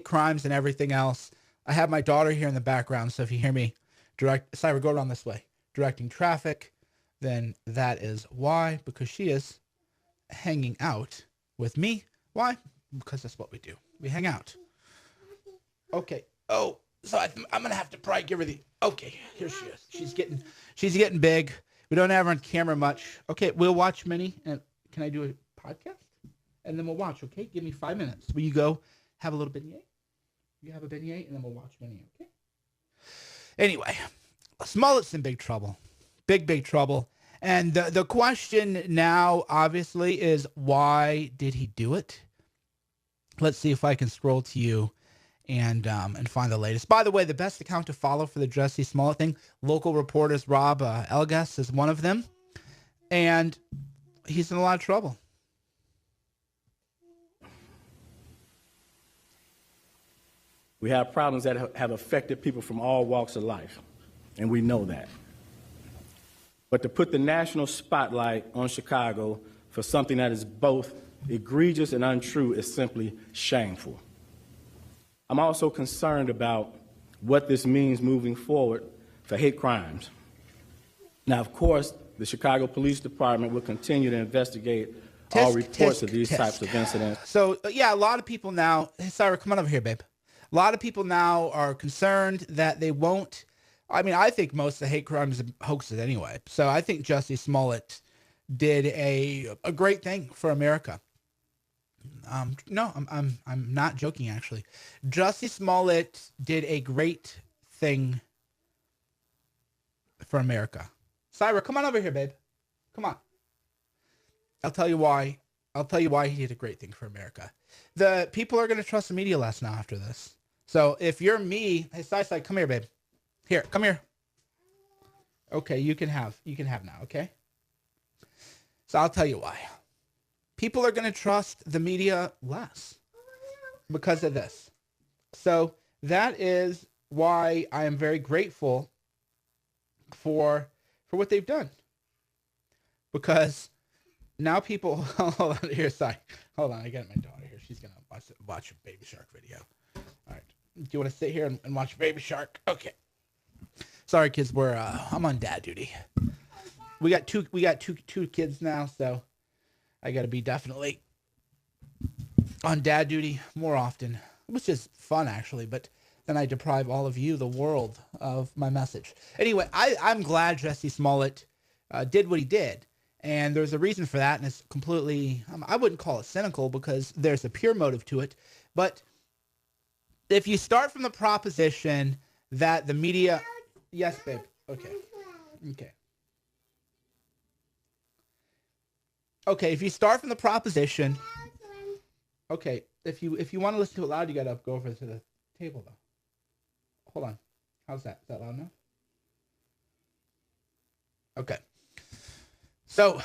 crimes and everything else. I have my daughter here in the background, so if you hear me Cyber, go around this way, directing traffic, then that is why, because she is hanging out with me. Why? Because that's what we do. We hang out. Okay. Oh, so I'm gonna have to probably give her the. Okay, here she is. She's getting big. We don't have her on camera much. Okay, we'll watch Minnie. And can I do a podcast? And then we'll watch. Okay, give me 5 minutes. Will you go have a little beignet? You have a beignet, and then we'll watch Minnie. Okay. Anyway, Smollett's in big trouble. Big trouble. And the question now, obviously, is why did he do it? Let's see if I can scroll to you and find the latest. By the way, the best account to follow for the Jussie Smollett thing, local reporters Rob Elgas is one of them. And he's in a lot of trouble. We have problems that have affected people from all walks of life, and we know that. But to put the national spotlight on Chicago for something that is both egregious and untrue is simply shameful. I'm also concerned about what this means moving forward for hate crimes. Now, of course, the Chicago Police Department will continue to investigate all reports of these types of incidents. So, yeah, a lot of people now, hey, Sarah, come on over here, babe. A lot of people now are concerned that they won't. I mean, I think most of the hate crimes are hoaxes anyway. So I think Jussie Smollett did a great thing for America. No, I'm not joking, actually. Jussie Smollett did a great thing for America. Syra, come on over here, babe. Come on. I'll tell you why. I'll tell you why he did a great thing for America. The people are going to trust the media less now after this. So if you're me, hey, Sai, come here, babe. Here, come here. Okay, you can have now, okay? So I'll tell you why. People are going to trust the media less because of this. So that is why I am very grateful for what they've done. Because now people, hold on, here, Sai. Hold on, I got my daughter here. She's going to watch a Baby Shark video. All right. Do you want to sit here and watch Baby Shark? Okay. Sorry, kids. I'm on dad duty. We got two kids now, so I got to be definitely on dad duty more often, which is fun actually. But then I deprive all of you, the world, of my message. Anyway, I'm glad Jussie Smollett did what he did, and there's a reason for that, and it's completely. I wouldn't call it cynical because there's a pure motive to it, but if you start from the proposition that the media, yes, babe, okay. Okay, if you start from the proposition, okay, if you want to listen to it loud, you gotta go over to the table though. Hold on, how's that? Is that loud enough? Okay. So,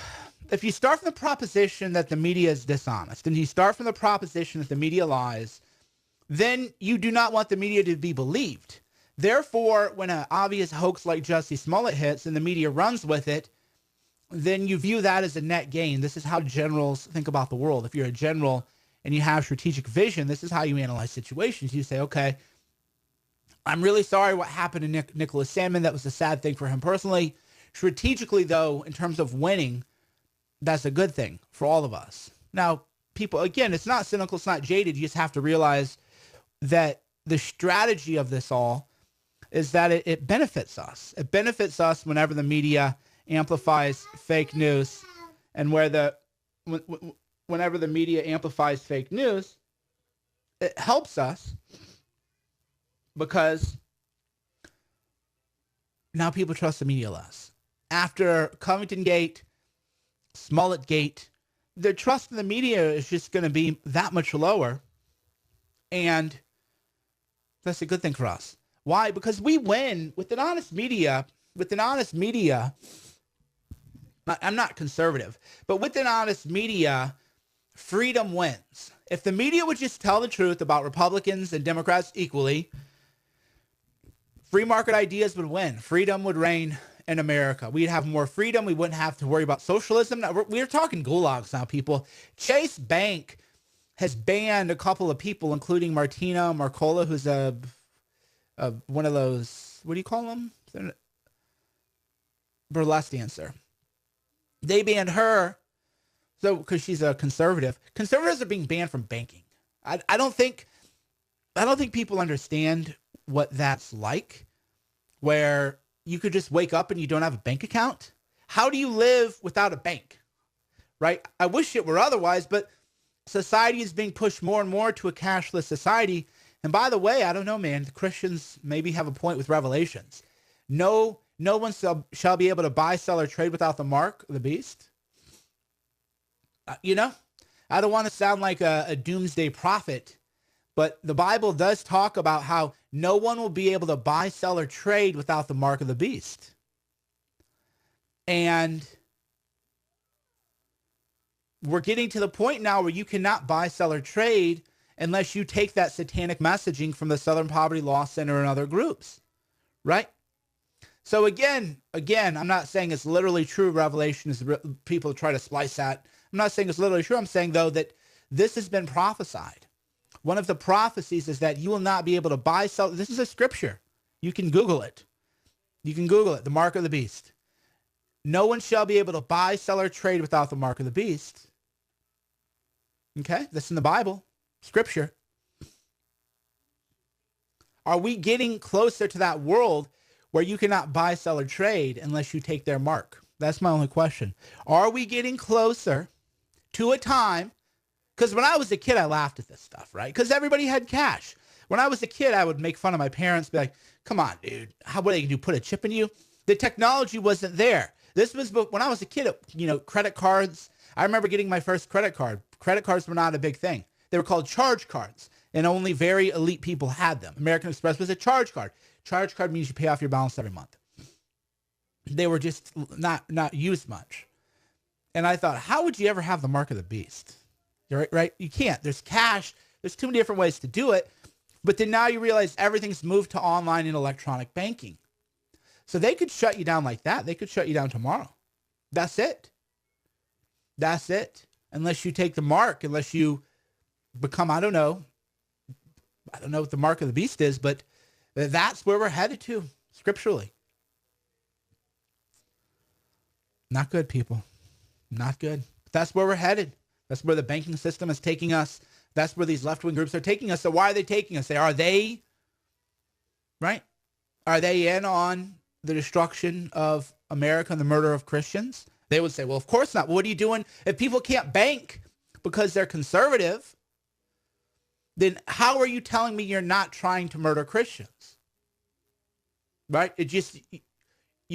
if you start from the proposition that the media is dishonest, and you start from the proposition that the media lies, then you do not want the media to be believed. Therefore, when an obvious hoax like Jussie Smollett hits and the media runs with it, then you view that as a net gain. This is how generals think about the world. If you're a general and you have strategic vision, this is how you analyze situations. You say, okay, I'm really sorry what happened to Nicholas Sandmann. That was a sad thing for him personally. Strategically, though, in terms of winning, that's a good thing for all of us. Now, people, again, it's not cynical, it's not jaded. You just have to realize that the strategy of this all is that it benefits us. It benefits us whenever the media amplifies fake news, and whenever the media amplifies fake news, it helps us because now people trust the media less. After Covington Gate, Smollett Gate, their trust in the media is just going to be that much lower, and that's a good thing for us. Why? Because we win with an honest media. With an honest media, I'm not conservative, but with an honest media, freedom wins. If the media would just tell the truth about Republicans and Democrats equally, free market ideas would win. Freedom would reign in America. We'd have more freedom. We wouldn't have to worry about socialism. We're talking gulags now, people. Chase Bank has banned a couple of people, including Martina Marcola, who's one of those, what do you call them? Burlesque dancer. They banned her, so because she's a conservative. Conservatives are being banned from banking. I don't think people understand what that's like, where you could just wake up and you don't have a bank account. How do you live without a bank? Right? I wish it were otherwise, but society is being pushed more and more to a cashless society. And by the way, I don't know, man, the Christians maybe have a point with Revelations. No one shall be able to buy, sell, or trade without the mark of the beast. I don't want to sound like a doomsday prophet, but the Bible does talk about how no one will be able to buy, sell, or trade without the mark of the beast. And we're getting to the point now where you cannot buy, sell, or trade unless you take that satanic messaging from the Southern Poverty Law Center and other groups, right? So again, I'm not saying it's literally true. Revelation is people try to splice that. I'm not saying it's literally true. I'm saying, though, that this has been prophesied. One of the prophecies is that you will not be able to buy, sell. This is a scripture. You can Google it. The mark of the beast. No one shall be able to buy, sell, or trade without the mark of the beast. Okay? That's in the Bible. Scripture. Are we getting closer to that world where you cannot buy, sell, or trade unless you take their mark? That's my only question. Are we getting closer to a time? Because when I was a kid, I laughed at this stuff, right? Because everybody had cash. When I was a kid, I would make fun of my parents, be like, come on, dude. What are they going to do, put a chip in you? The technology wasn't there. This was when I was a kid, credit cards. I remember getting my first credit card. Credit cards were not a big thing. They were called charge cards, and only very elite people had them. American Express was a charge card. Charge card means you pay off your balance every month. They were just not used much. And I thought, how would you ever have the mark of the beast? Right? You can't. There's cash. There's too many different ways to do it. But then now you realize everything's moved to online and electronic banking. So they could shut you down like that. They could shut you down tomorrow. That's it. That's it. Unless you take the mark, unless you become, I don't know what the mark of the beast is, but that's where we're headed to scripturally. Not good, people. Not good. But that's where we're headed. That's where the banking system is taking us. That's where these left-wing groups are taking us. So why are they taking us there? Are they in on the destruction of America and the murder of Christians? They would say, well, of course not. What are you doing? If people can't bank because they're conservative, then how are you telling me you're not trying to murder Christians? Right? You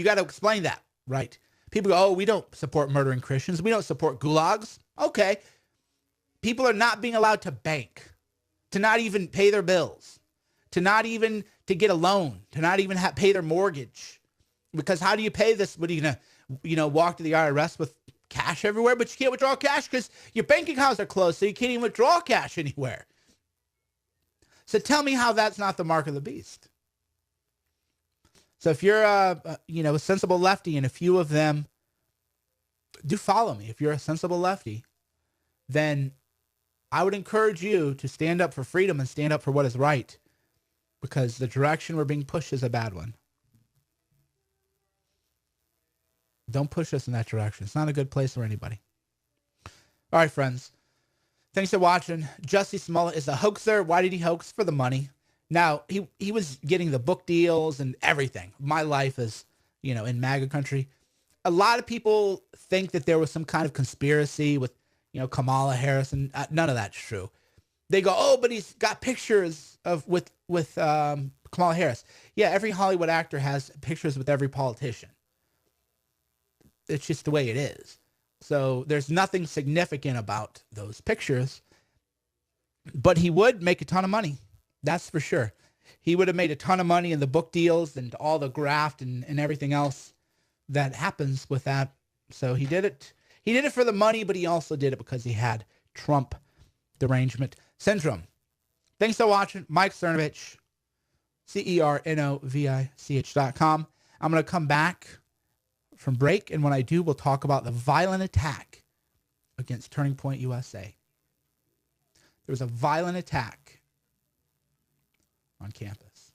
got to explain that, right? People go, oh, we don't support murdering Christians. We don't support gulags. Okay. People are not being allowed to bank, to not even pay their bills, to not even to get a loan, to not even pay their mortgage. Because how do you pay this? What are you going to, walk to the IRS with cash everywhere? But you can't withdraw cash because your bank accounts are closed, so you can't even withdraw cash anywhere. So tell me how that's not the mark of the beast. So if you're a sensible lefty, and a few of them do follow me, if you're a sensible lefty, then I would encourage you to stand up for freedom and stand up for what is right, because the direction we're being pushed is a bad one. Don't push us in that direction. It's not a good place for anybody. All right, friends. Thanks for watching. Jussie Smollett is a hoaxer. Why did he hoax? For the money. Now, he was getting the book deals and everything. My life is, in MAGA country. A lot of people think that there was some kind of conspiracy with, Kamala Harris, and none of that's true. They go, oh, but he's got pictures with Kamala Harris. Yeah, every Hollywood actor has pictures with every politician. It's just the way it is. So there's nothing significant about those pictures. But he would make a ton of money. That's for sure. He would have made a ton of money in the book deals and all the graft and everything else that happens with that. So he did it. He did it for the money, but he also did it because he had Trump derangement syndrome. Thanks for watching. Mike Chernovich, CERNOVICH.com. I'm going to come back from break, and when I do, we'll talk about the violent attack against Turning Point USA. There was a violent attack on campus.